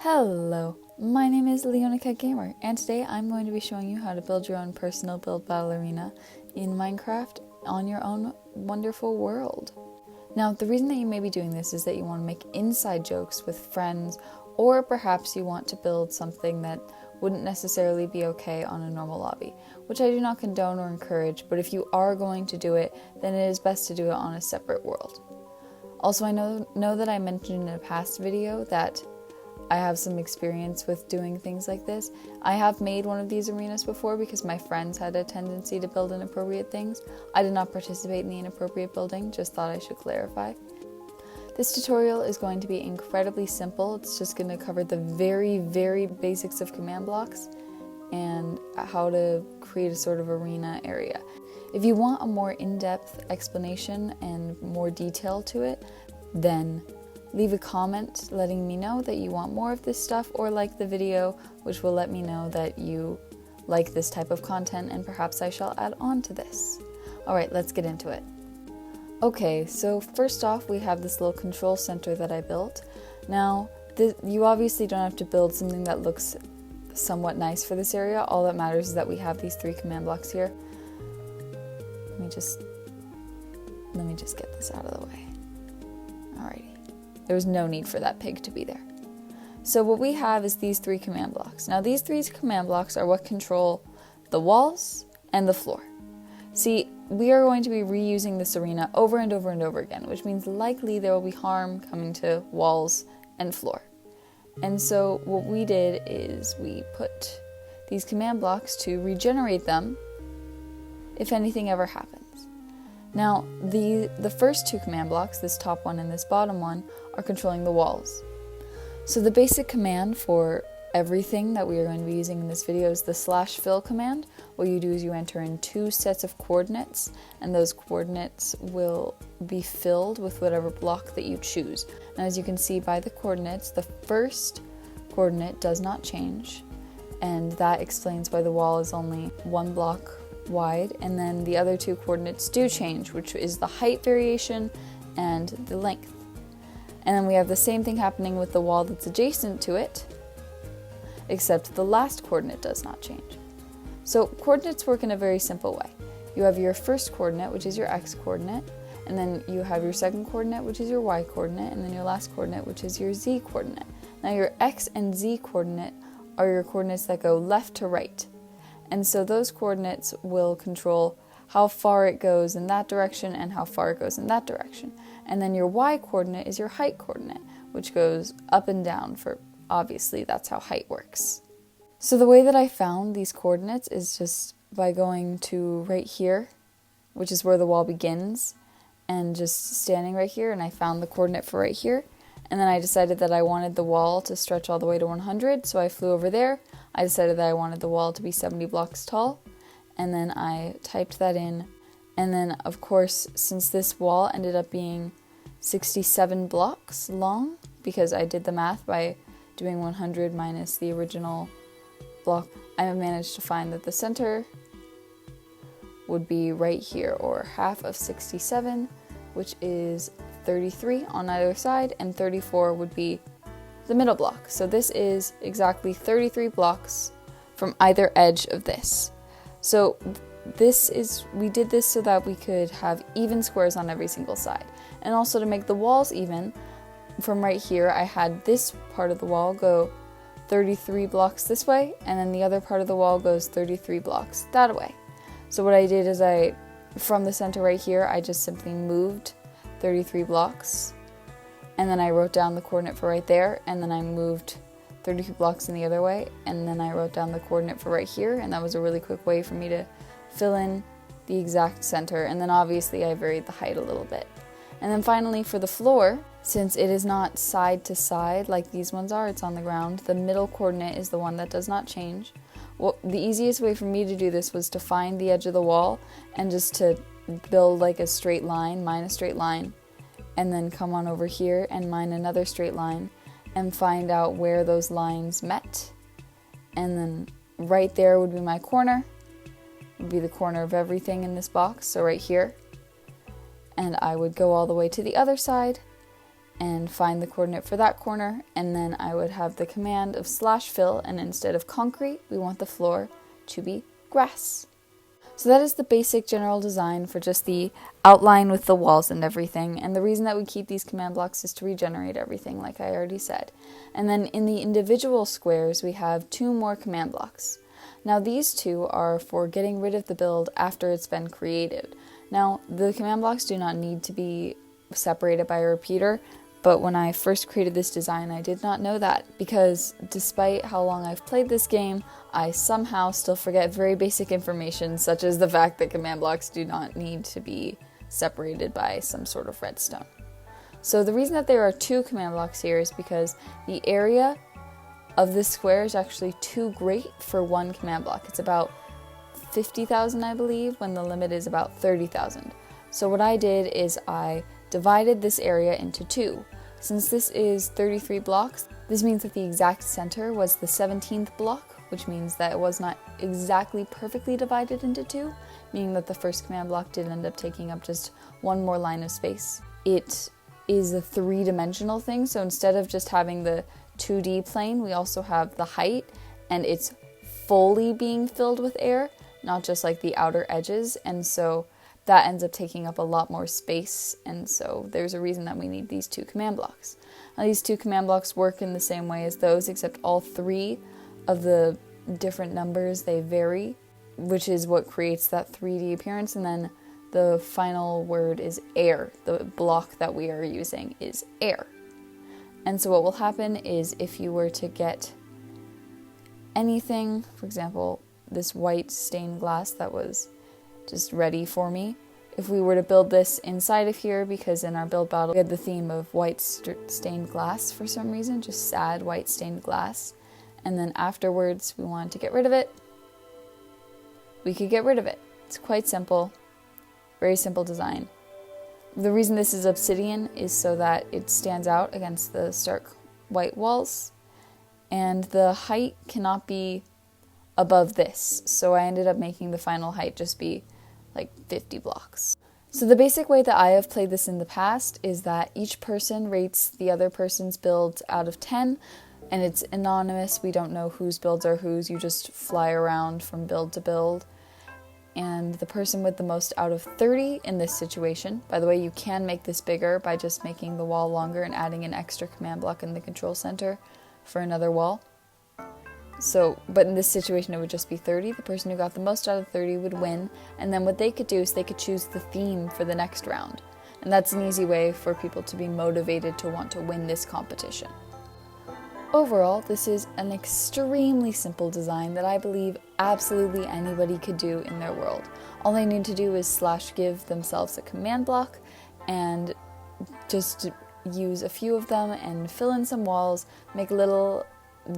Hello, my name is Leonica Gamer, and today I'm going to be showing you how to build your own personal build battle arena in Minecraft on your own wonderful world. Now, the reason that you may be doing this is that you want to make inside jokes with friends, or perhaps you want to build something that wouldn't necessarily be okay on a normal lobby, which I do not condone or encourage, but if you are going to do it, then it is best to do it on a separate world. Also, I know that I mentioned in a past video that I have some experience with doing things like this. I have made one of these arenas before because my friends had a tendency to build inappropriate things. I did not participate in the inappropriate building, just thought I should clarify. This tutorial is going to be incredibly simple. It's just going to cover the very basics of command blocks and how to create a sort of arena area. If you want a more in-depth explanation and more detail to it, then leave a comment letting me know that you want more of this stuff, or like the video, which will let me know that you like this type of content and perhaps I shall add on to this. Alright, let's get into it. Okay, so first off we have this little control center that I built. Now, you obviously don't have to build something that looks somewhat nice for this area. All that matters is that we have these 3 command blocks here. Let me just get this out of the way. Alrighty. There was no need for that pig to be there. So what we have is these 3 command blocks. Now these 3 command blocks are what control the walls and the floor. See, we are going to be reusing this arena over and over and over again, which means likely there will be harm coming to walls and floor. And so what we did is we put these command blocks to regenerate them if anything ever happens. Now, the first 2 command blocks, this top one and this bottom one, are controlling the walls. So the basic command for everything that we are going to be using in this video is the /fill command. What you do is you enter in 2 sets of coordinates, and those coordinates will be filled with whatever block that you choose. And as you can see by the coordinates, the first coordinate does not change, and that explains why the wall is only 1 block wide, and then the other 2 coordinates do change, which is the height variation and the length. And then we have the same thing happening with the wall that's adjacent to it, except the last coordinate does not change. So coordinates work in a very simple way. You have your first coordinate, which is your x coordinate, and then you have your second coordinate, which is your y coordinate, and then your last coordinate, which is your z coordinate. Now your x and z coordinate are your coordinates that go left to right. And so those coordinates will control how far it goes in that direction and how far it goes in that direction. And then your y coordinate is your height coordinate, which goes up and down, for obviously that's how height works. So the way that I found these coordinates is just by going to right here, which is where the wall begins, and just standing right here, and I found the coordinate for right here. And then I decided that I wanted the wall to stretch all the way to 100, so I flew over there. I decided that I wanted the wall to be 70 blocks tall, and then I typed that in. And then, of course, since this wall ended up being 67 blocks long, because I did the math by doing 100 minus the original block, I managed to find that the center would be right here, or half of 67, which is 33 on either side, and 34 would be the middle block. So this is exactly 33 blocks from either edge of this. So we did this so that we could have even squares on every single side. And also to make the walls even, from right here I had this part of the wall go 33 blocks this way, and then the other part of the wall goes 33 blocks that way. So what I did is from the center right here, I just simply moved 33 blocks, and then I wrote down the coordinate for right there, and then I moved 32 blocks in the other way, and then I wrote down the coordinate for right here, and that was a really quick way for me to fill in the exact center. And then obviously I varied the height a little bit. And then finally for the floor, since it is not side to side like these ones are, it's on the ground, the middle coordinate is the one that does not change. Well, the easiest way for me to do this was to find the edge of the wall and just to build like a straight line, mine a straight line, and then come on over here and mine another straight line and find out where those lines met. And then right there would be my corner, would be the corner of everything in this box, so right here. And I would go all the way to the other side and find the coordinate for that corner, and then I would have the command of /fill, and instead of concrete, we want the floor to be grass. So that is the basic general design for just the outline with the walls and everything, and the reason that we keep these command blocks is to regenerate everything, like I already said. And then in the individual squares, we have 2 more command blocks. Now these 2 are for getting rid of the build after it's been created. Now the command blocks do not need to be separated by a repeater, but when I first created this design, I did not know that, because despite how long I've played this game, I somehow still forget very basic information, such as the fact that command blocks do not need to be separated by some sort of redstone. So the reason that there are 2 command blocks here is because the area of this square is actually too great for 1 command block. It's about 50,000, I believe, when the limit is about 30,000. So what I did is I divided this area into 2. Since this is 33 blocks, this means that the exact center was the 17th block, which means that it was not exactly perfectly divided into 2, meaning that the first command block did end up taking up just 1 more line of space. It is a 3-dimensional thing, so instead of just having the 2D plane, we also have the height, and it's fully being filled with air, not just like the outer edges, and so that ends up taking up a lot more space, and so there's a reason that we need these 2 command blocks. Now these 2 command blocks work in the same way as those, except all 3 of the different numbers, they vary, which is what creates that 3D appearance, and then the final word is air. The block that we are using is air. And so what will happen is if you were to get anything, for example, this white stained glass that was just ready for me, if we were to build this inside of here, because in our build battle we had the theme of white stained glass for some reason, just sad white stained glass, and then afterwards we wanted to get rid of it, we could get rid of it. It's quite simple, very simple design. The reason this is obsidian is so that it stands out against the stark white walls, and the height cannot be above this, so I ended up making the final height just be like 50 blocks. So the basic way that I have played this in the past is that each person rates the other person's builds out of 10, and it's anonymous. We don't know whose builds are whose. You just fly around from build to build. And the person with the most out of 30 in this situation, by the way, you can make this bigger by just making the wall longer and adding an extra command block in the control center for another wall. So, but in this situation it would just be 30. The person who got the most out of 30 would win, and then what they could do is they could choose the theme for the next round. And that's an easy way for people to be motivated to want to win this competition. Overall, this is an extremely simple design that I believe absolutely anybody could do in their world. All they need to do is /give themselves a command block and just use a few of them and fill in some walls, make a little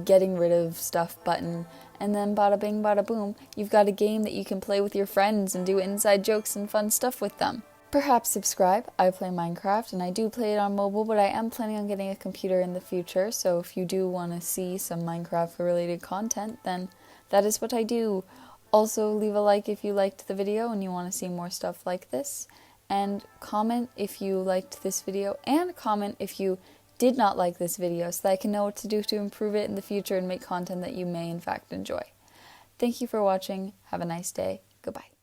getting rid of stuff button, and then bada bing bada boom, you've got a game that you can play with your friends and do inside jokes and fun stuff with them. Perhaps subscribe. I play Minecraft and I do play it on mobile, but I am planning on getting a computer in the future, so if you do want to see some Minecraft related content, then that is what I do. Also, leave a like if you liked the video and you want to see more stuff like this, and comment if you liked this video, and comment if you did not like this video so that I can know what to do to improve it in the future and make content that you may in fact enjoy. Thank you for watching. Have a nice day. Goodbye.